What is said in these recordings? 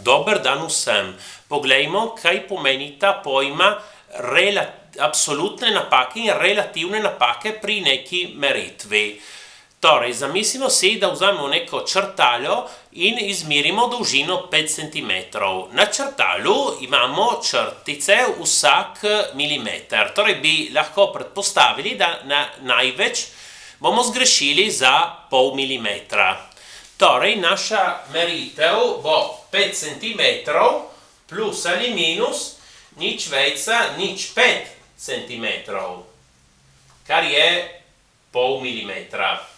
Dobar dan vsem. Poglejmo, kaj pomeni ta pojma absolutne napake in relativne napake pri neki meritvi. Torej, zamislimo si, da vzamemo neko črtalo in izmerimo dolžino 5 cm. Na črtalu imamo črtice vsak milimeter. Torej, bi lahko predpostavili, da na največ bomo zgrešili za pol milimetra. Torej, naša meritev bo 5 cm plus ali minus nič vejca, nič 5 cm, kar je pol milimetra.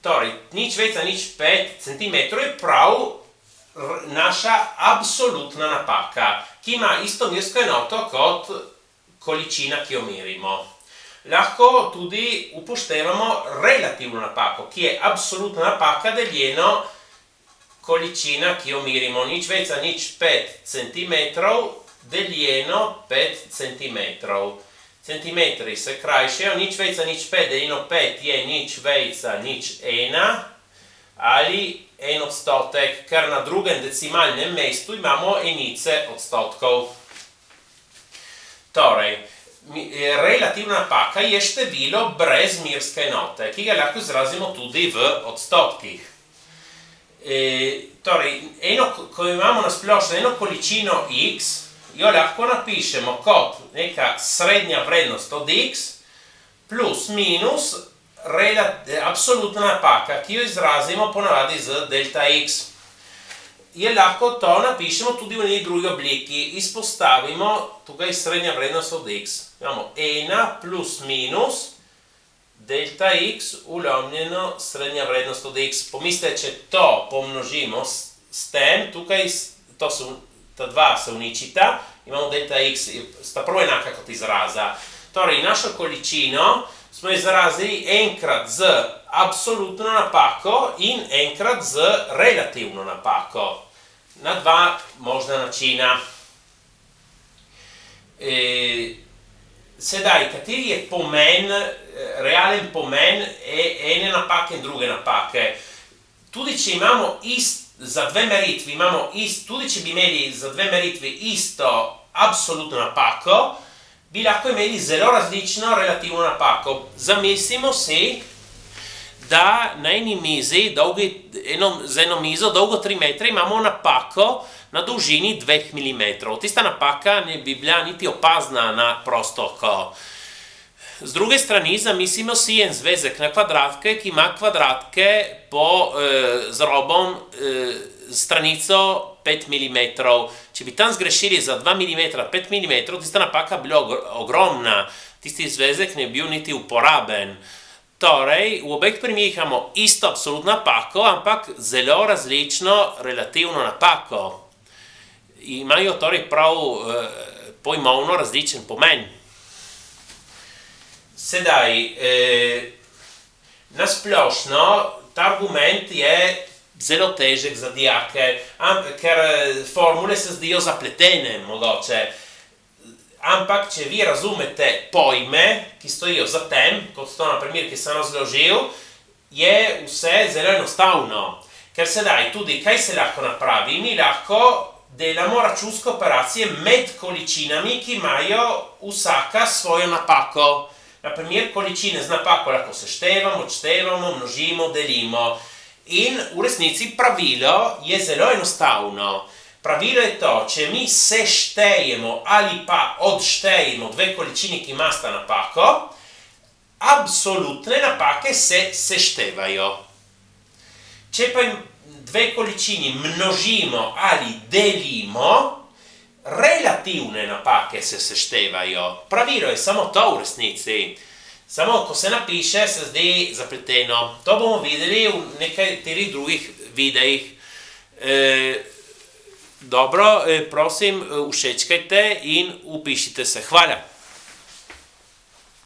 Torej, nič vejca, nič 5 cm je prav naša absolutna napaka, ki ima isto mersko enoto kot količina, ki jo merimo. Lahko tudi upoštevamo relativno napako, ki je absolutna napaka deljeno količina, ki jo merimo. Nič vejca, nič 5 cm deljeno 5 cm. Centimetri se krajšajo, nič vejca, nič 5 deljeno 5 je nič vejca, nič 1 ali 1 odstotek, ker na drugem decimalnem mestu imamo enice odstotkov. Torej, relativna napaka je število brez merske enote, ki ga lahko izrazimo tudi v odstotkih. Torej, ko imamo na splošno eno količino x, jo lahko napišemo kot neka srednja vrednost od x plus minus absolutna napaka, ki jo izrazimo ponavadi z delta x. Lahko to napišemo tudi v neki drugi obliki. Izpostavimo tukaj srednja vrednost od x. Imamo 1 plus minus delta x ulomljeno srednja vrednost od x. Pomislite, če to pomnožimo s tem, tukaj ta dva se uničita, imamo delta x, sta prav enaka kot izraza. Torej, našo količino smo izrazili enkrat z absolutno napako in enkrat z relativno napako. Na dva možna načina. Sedaj, kateri je realen pomen ene napake in druge napake? Tudi če imamo za dve meritvi, tudi če bi imeli za dve meritvi isto absolutno napako, bi lahko imeli zelo različno relativno napako. Zamislimo si, da na eni mizi, z eno mizo dolgo 3 metre, imamo napako na dolžini 2 mm. Tista napaka ne bi bila niti opazna na prosto oko. Z druge strani zamislimo si en zvezek na kvadratke, ki ima kvadratke z robom stranico 5 mm. Če bi tam zgrešili za 2 mm, 5 mm, tista napaka bi bila ogromna. Tisti zvezek ne bi bil niti uporaben. Torej, v obeh primerih imamo isto absolutno napako, ampak zelo različno relativno napako. Imajo torej prav pojmovno različen pomen. Sedaj, na splošno, ta argument je zelo težek za dijake, ker formule se zdijo zapletene mogoče. Ampak, če vi razumete pojme, ki stojijo za tem, kot to na primer, ki sem razložil, je vse zelo enostavno. Ker sedaj tudi, kaj se lahko napravi? Mi lahko delamo računske operacije med količinami, ki imajo vsaka svojo napako. Na primer, količine z napako lahko seštevamo, odštevamo, množimo, delimo. In v resnici pravilo je zelo enostavno. Pravilo je to, če mi seštejemo ali pa odštejemo dve količini, ki imata napako, absolutne napake se seštevajo. Če pa dve količini množimo ali delimo, relativne napake se seštevajo. Pravilo je samo to v resnici. Samo, ko se napiše, se zdi zapleteno. To bomo videli v nekaterih drugih videih. Dobro, prosim, všečkajte in vpišite se. Hvala.